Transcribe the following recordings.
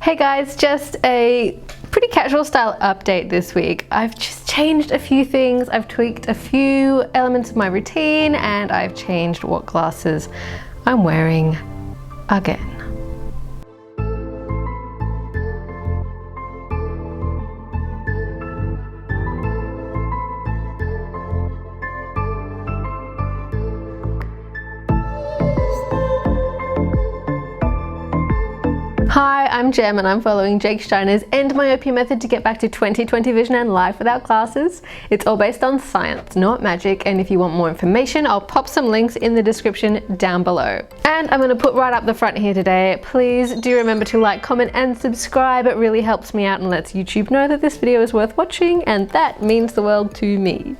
Hey guys, just a pretty casual style update this week. I've just changed a few things. I've tweaked a few elements of my routine and I've changed what glasses I'm wearing again. Hi, I'm Jem and I'm following Jake Steiner's Endmyopia method to get back to 20/20 vision and life without glasses. It's all based on science, not magic, and if you want more information, I'll pop some links in the description down below. And I'm going to put right up the front here today, please do remember to like, comment and subscribe. It really helps me out and lets YouTube know that this video is worth watching, and that means the world to me.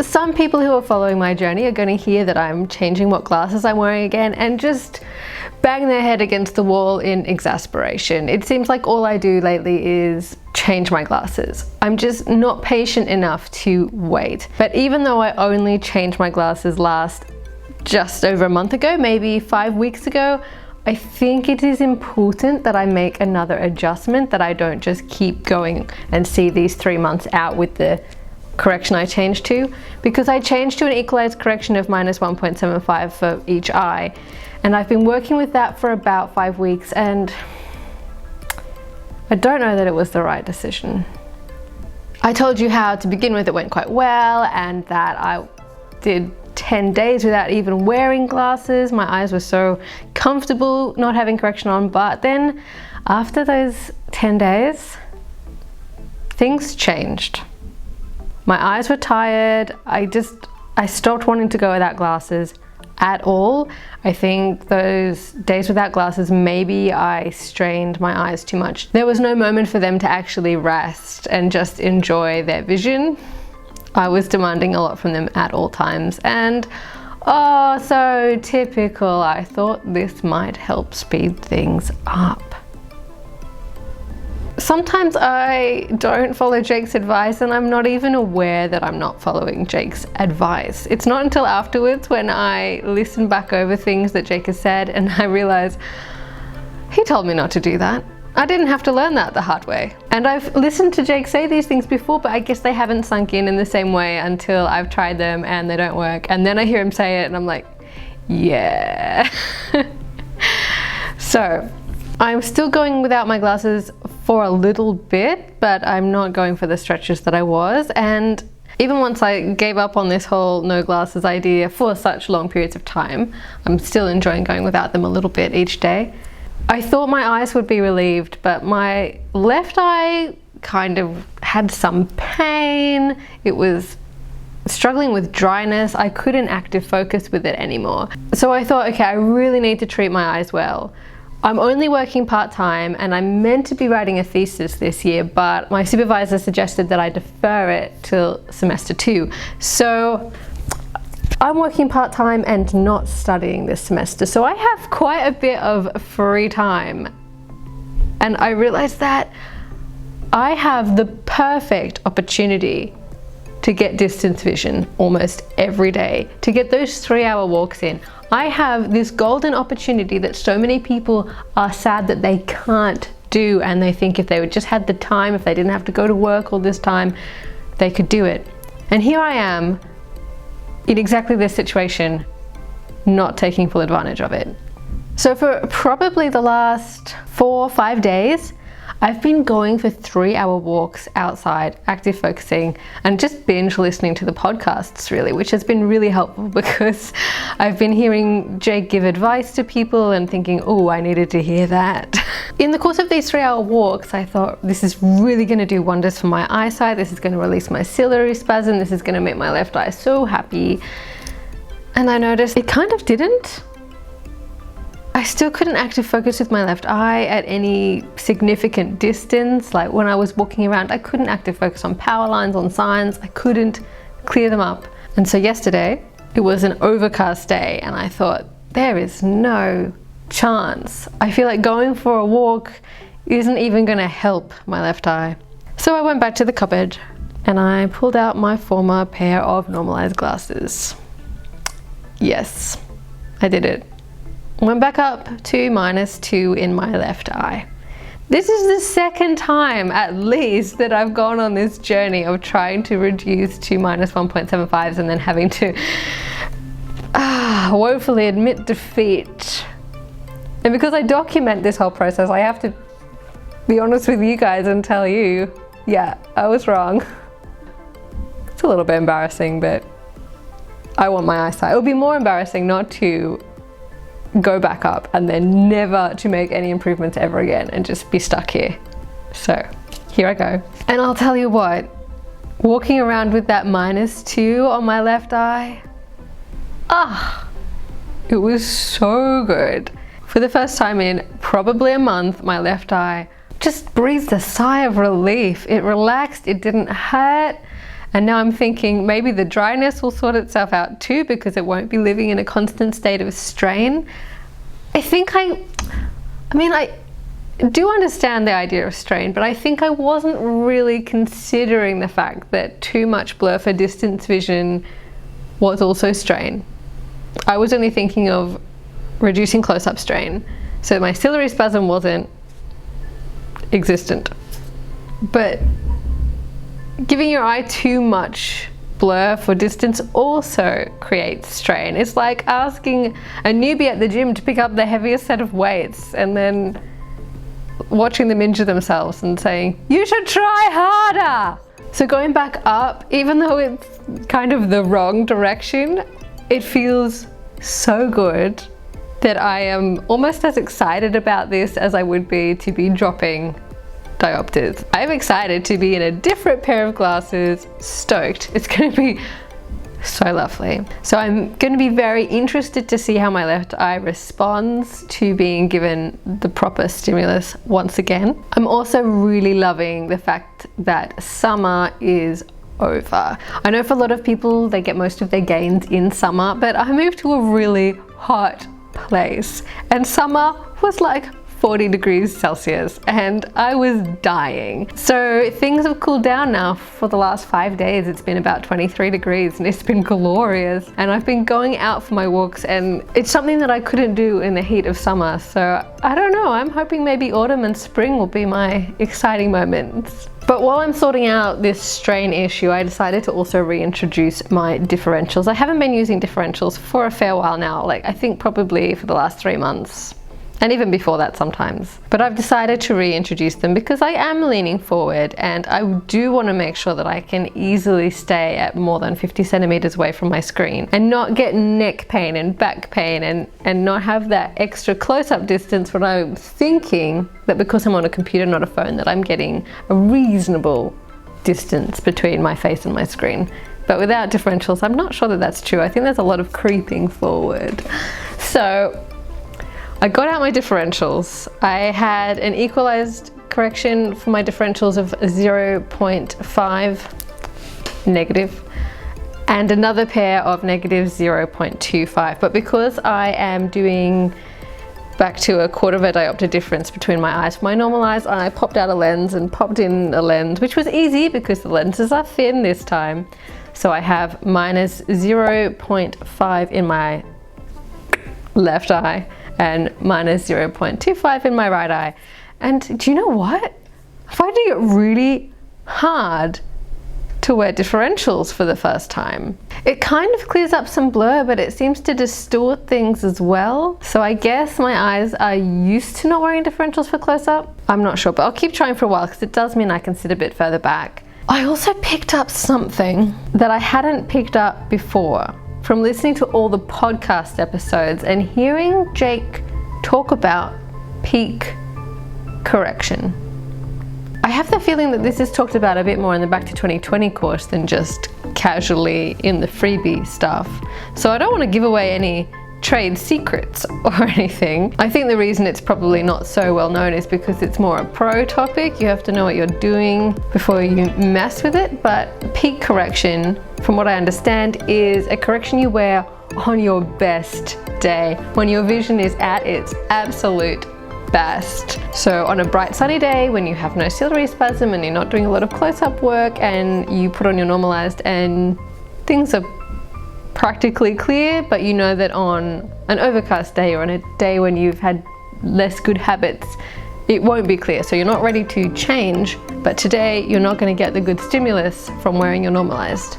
Some people who are following my journey are going to hear that I'm changing what glasses I'm wearing again and just bang their head against the wall in exasperation. It seems like all I do lately is change my glasses. I'm just not patient enough to wait. But even though I only changed my glasses just over a month ago, maybe 5 weeks ago, I think it is important that I make another adjustment, that I don't just keep going and see these 3 months out with the correction I changed to, because I changed to an equalized correction of -1.75 for each eye, and I've been working with that for about 5 weeks and I don't know that it was the right decision. I told you how to begin with it went quite well and that I did 10 days without even wearing glasses. My eyes were so comfortable not having correction on, but then after those 10 days things changed. My eyes were tired. I stopped wanting to go without glasses at all. I think those days without glasses, maybe I strained my eyes too much. There was no moment for them to actually rest and just enjoy their vision. I was demanding a lot from them at all times, and oh, so typical. I thought this might help speed things up. Sometimes I don't follow Jake's advice and I'm not even aware that I'm not following Jake's advice. It's not until afterwards when I listen back over things that Jake has said and I realize he told me not to do that. I didn't have to learn that the hard way. And I've listened to Jake say these things before, but I guess they haven't sunk in the same way until I've tried them and they don't work. And then I hear him say it and I'm like, yeah. So I'm still going without my glasses for a little bit, but I'm not going for the stretches that I was. And even once I gave up on this whole no glasses idea for such long periods of time, I'm still enjoying going without them a little bit each day. I thought my eyes would be relieved, but my left eye kind of had some pain. It was struggling with dryness. I couldn't active focus with it anymore. So I thought, okay, I really need to treat my eyes well. I'm only working part-time and I'm meant to be writing a thesis this year, but my supervisor suggested that I defer it till semester 2. So I'm working part-time and not studying this semester. So I have quite a bit of free time. And I realized that I have the perfect opportunity to get distance vision almost every day, to get those 3-hour walks in. I have this golden opportunity that so many people are sad that they can't do, and they think if they would just had the time, if they didn't have to go to work all this time, they could do it. And here I am in exactly this situation, not taking full advantage of it. So for probably the last 4 or 5 days, I've been going for 3-hour walks outside, active focusing, and just binge listening to the podcasts really, which has been really helpful because I've been hearing Jake give advice to people and thinking, oh, I needed to hear that. In the course of these 3-hour walks, I thought this is really going to do wonders for my eyesight. This is going to release my ciliary spasm. This is going to make my left eye so happy. And I noticed it kind of didn't. I still couldn't active focus with my left eye at any significant distance. Like when I was walking around, I couldn't active focus on power lines, on signs. I couldn't clear them up. And so yesterday, it was an overcast day and I thought, there is no chance. I feel like going for a walk isn't even gonna help my left eye. So I went back to the cupboard and I pulled out my former pair of normalized glasses. Yes, I did it. Went back up to -2 in my left eye. This is the second time at least that I've gone on this journey of trying to reduce to minus 1.75s and then having to woefully admit defeat. And because I document this whole process, I have to be honest with you guys and tell you, yeah, I was wrong. It's a little bit embarrassing, but I want my eyesight. It would be more embarrassing not to go back up and then never to make any improvements ever again and just be stuck here. So here I go. And I'll tell you what, walking around with that -2 on my left eye, it was so good. For the first time in probably a month, my left eye just breathed a sigh of relief. It relaxed, it didn't hurt. And now I'm thinking maybe the dryness will sort itself out too, because it won't be living in a constant state of strain. I do understand the idea of strain, but I think I wasn't really considering the fact that too much blur for distance vision was also strain. I was only thinking of reducing close-up strain, so my ciliary spasm wasn't existent. But giving your eye too much blur for distance also creates strain. It's like asking a newbie at the gym to pick up the heaviest set of weights and then watching them injure themselves and saying, you should try harder. So going back up, even though it's kind of the wrong direction, it feels so good that I am almost as excited about this as I would be to be dropping diopters. I'm excited to be in a different pair of glasses, stoked. It's going to be so lovely. So I'm going to be very interested to see how my left eye responds to being given the proper stimulus once again. I'm also really loving the fact that summer is over. I know for a lot of people they get most of their gains in summer, but I moved to a really hot place and summer was like 40 degrees Celsius and I was dying. So things have cooled down now. For the last 5 days it's been about 23 degrees and it's been glorious, and I've been going out for my walks and it's something that I couldn't do in the heat of summer. So I don't know, I'm hoping maybe autumn and spring will be my exciting moments. But while I'm sorting out this strain issue, I decided to also reintroduce my differentials. I haven't been using differentials for a fair while now, like I think probably for the last 3 months. And even before that sometimes. But I've decided to reintroduce them because I am leaning forward and I do want to make sure that I can easily stay at more than 50 centimeters away from my screen and not get neck pain and back pain and not have that extra close-up distance when I'm thinking that because I'm on a computer, not a phone, that I'm getting a reasonable distance between my face and my screen. But without differentials, I'm not sure that that's true. I think there's a lot of creeping forward. So I got out my differentials. I had an equalized correction for my differentials of 0.5 negative and another pair of negative 0.25. But because I am doing back to a quarter of a diopter difference between my eyes for my normal eyes, I popped out a lens and popped in a lens, which was easy because the lenses are thin this time. So I have minus 0.5 in my left eye and minus 0.25 in my right eye. And do you know what? I'm finding it really hard to wear differentials for the first time. It kind of clears up some blur, but it seems to distort things as well. So I guess my eyes are used to not wearing differentials for close-up. I'm not sure, but I'll keep trying for a while because it does mean I can sit a bit further back. I also picked up something that I hadn't picked up before from listening to all the podcast episodes and hearing Jake talk about peak correction. I have the feeling that this is talked about a bit more in the Back to 2020 course than just casually in the freebie stuff. So I don't want to give away any trade secrets or anything. I think the reason it's probably not so well known is because it's more a pro topic. You have to know what you're doing before you mess with it. But peak correction, from what I understand, is a correction you wear on your best day, when your vision is at its absolute best. So on a bright sunny day when you have no ciliary spasm and you're not doing a lot of close-up work and you put on your normalized and things are practically clear, but you know that on an overcast day or on a day when you've had less good habits, it won't be clear. So you're not ready to change, but today you're not going to get the good stimulus from wearing your normalized.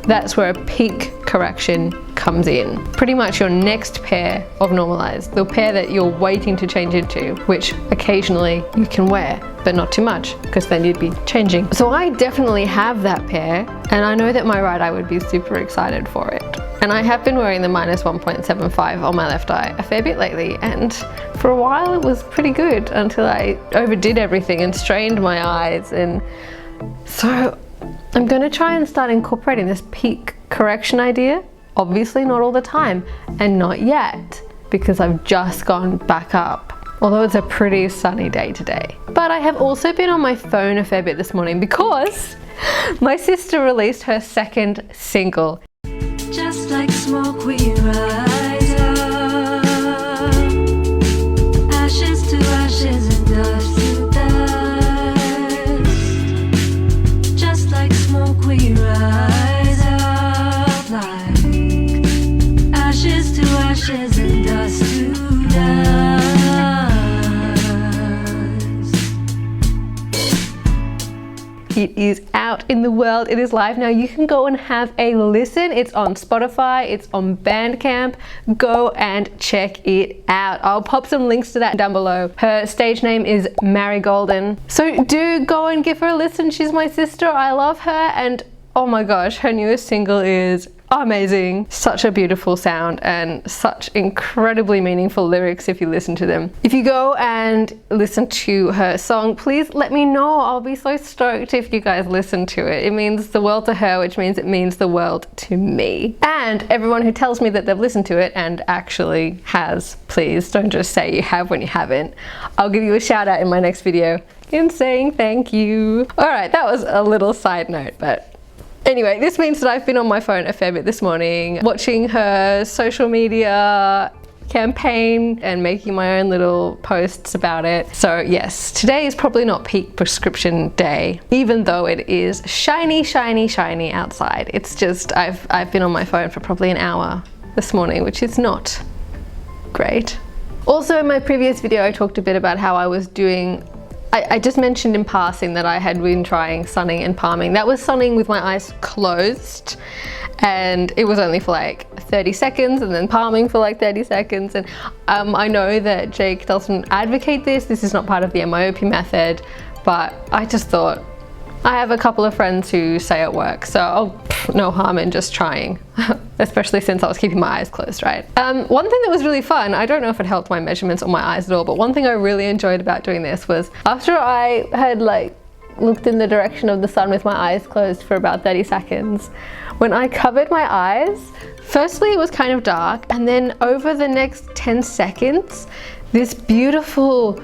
That's where a peak correction comes in. Pretty much your next pair of normalized, the pair that you're waiting to change into, which occasionally you can wear, but not too much, because then you'd be changing. So I definitely have that pair, and I know that my right eye would be super excited for it. And I have been wearing the -1.75 on my left eye a fair bit lately, and for a while it was pretty good until I overdid everything and strained my eyes. And so I'm going to try and start incorporating this peak correction idea. Obviously not all the time, and not yet, because I've just gone back up. Although it's a pretty sunny day today. But I have also been on my phone a fair bit this morning because my sister released her second single. Just like smoke we rise up, ashes to ashes and dust to dust. Just like smoke we rise up, like ashes to ashes and dust to dust. It is out in the world, it is live now. You can go and have a listen. It's on Spotify, it's on Bandcamp. Go and check it out. I'll pop some links to that down below. Her stage name is Marigolden. So do go and give her a listen. She's my sister, I love her, and oh my gosh, her newest single is amazing. Such a beautiful sound and such incredibly meaningful lyrics if you listen to them. If you go and listen to her song, please let me know. I'll be so stoked if you guys listen to it. It means the world to her, which means it means the world to me. And everyone who tells me that they've listened to it and actually has, please don't just say you have when you haven't. I'll give you a shout out in my next video in saying thank you. All right, that was a little side note, but anyway, this means that I've been on my phone a fair bit this morning, watching her social media campaign and making my own little posts about it. So yes, today is probably not peak prescription day, even though it is shiny, shiny, shiny outside. It's just, I've been on my phone for probably an hour this morning, which is not great. Also, in my previous video, I talked a bit about how I was doing I just mentioned in passing that I had been trying sunning and palming. That was sunning with my eyes closed, and it was only for like 30 seconds, and then palming for like 30 seconds. And I know that Jake doesn't advocate this. This is not part of the Endmyopia method, but I just thought, I have a couple of friends who say it works, so no harm in just trying, especially since I was keeping my eyes closed, right? One thing that was really fun, I don't know if it helped my measurements on my eyes at all, but one thing I really enjoyed about doing this was after I had like looked in the direction of the sun with my eyes closed for about 30 seconds, when I covered my eyes, firstly it was kind of dark, and then over the next 10 seconds, this beautiful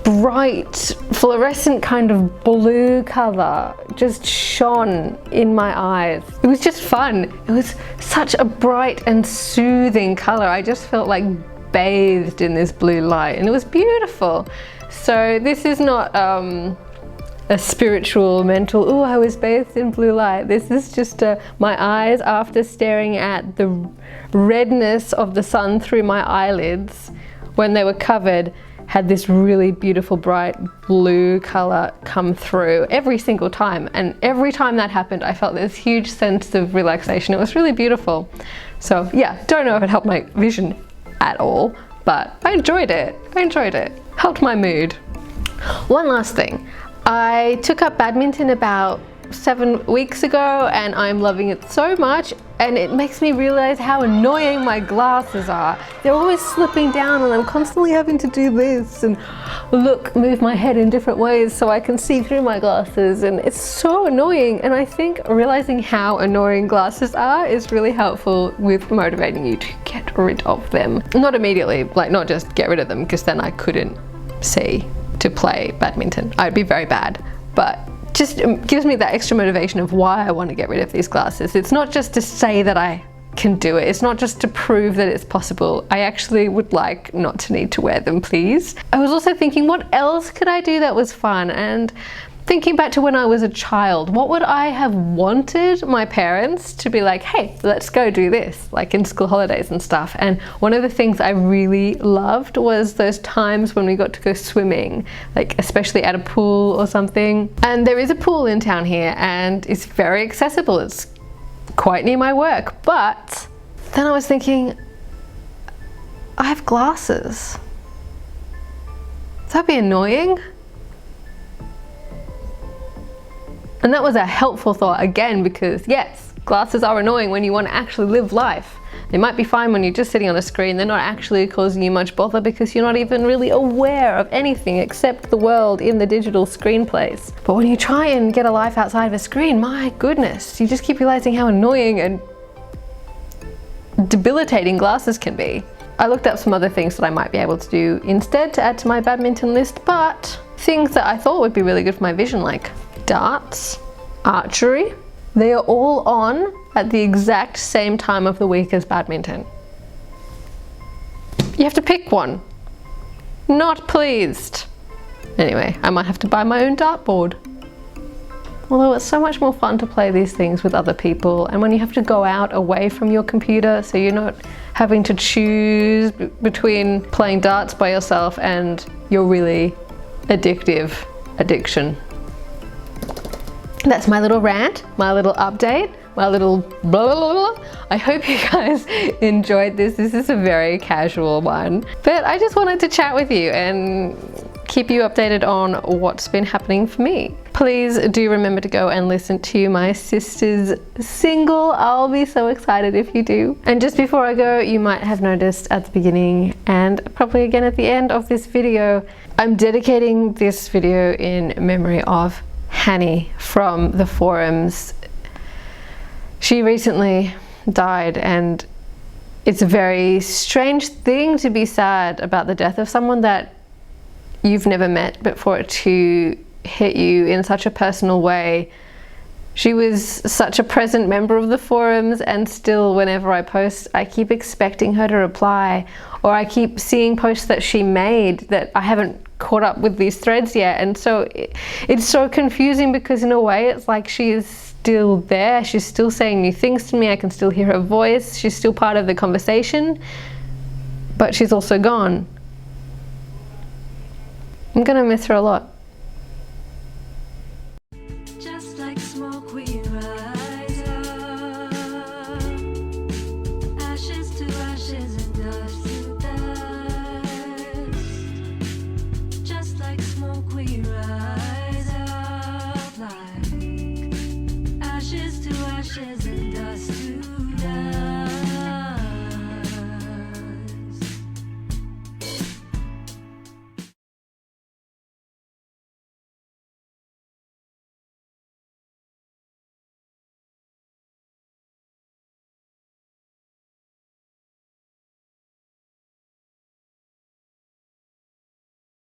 bright fluorescent kind of blue color just shone in my eyes. It was just fun. It was such a bright and soothing color. I just felt like bathed in this blue light, and it was beautiful. So this is not a spiritual, mental, oh, I was bathed in blue light. This is just my eyes, after staring at the redness of the sun through my eyelids when they were covered, had this really beautiful bright blue color come through every single time. And every time that happened, I felt this huge sense of relaxation. It was really beautiful. So yeah, don't know if it helped my vision at all, but I enjoyed it. Helped my mood. One last thing. I took up badminton about 7 weeks ago, and I'm loving it so much, and it makes me realize how annoying my glasses are. They're always slipping down, and I'm constantly having to do this and move my head in different ways so I can see through my glasses, and it's so annoying. And I think realizing how annoying glasses are is really helpful with motivating you to get rid of them. Not immediately, like not just get rid of them, because then I couldn't see to play badminton. I'd be very bad, but just gives me that extra motivation of why I want to get rid of these glasses. It's not just to say that I can do it. It's not just to prove that it's possible. I actually would like not to need to wear them, please. I was also thinking, what else could I do that was fun? And Thinking back to when I was a child, what would I have wanted my parents to be like, hey, let's go do this, like in school holidays and stuff. And one of the things I really loved was those times when we got to go swimming, like especially at a pool or something. And there is a pool in town here and it's very accessible. It's quite near my work. But then I was thinking, I have glasses. That'd be annoying. And that was a helpful thought again, because yes, glasses are annoying when you want to actually live life. They might be fine when you're just sitting on a screen. They're not actually causing you much bother because you're not even really aware of anything except the world in the digital screen place. But when you try and get a life outside of a screen, my goodness, you just keep realizing how annoying and debilitating glasses can be. I looked up some other things that I might be able to do instead to add to my badminton list, but things that I thought would be really good for my vision, like darts, archery, they are all on at the exact same time of the week as badminton. You have to pick one. Not pleased. Anyway, I might have to buy my own dartboard. Although it's so much more fun to play these things with other people, and when you have to go out away from your computer, so you're not having to choose between playing darts by yourself and your really addictive addiction. That's my little rant, my little update, my little blah, blah, blah. I hope you guys enjoyed this. This is a very casual one, but I just wanted to chat with you and keep you updated on what's been happening for me. Please do remember to go and listen to my sister's single. I'll be so excited if you do. And just before I go, you might have noticed at the beginning and probably again at the end of this video, I'm dedicating this video in memory of Hanny from the forums. She recently died, and it's a very strange thing to be sad about the death of someone that you've never met, but for it to hit you in such a personal way. She was such a present member of the forums, and still whenever I post, I keep expecting her to reply, or I keep seeing posts that she made that I haven't caught up with these threads yet. And so it's so confusing, because in a way it's like she is still there, she's still saying new things to me, I can still hear her voice, she's still part of the conversation, but she's also gone. I'm gonna miss her a lot.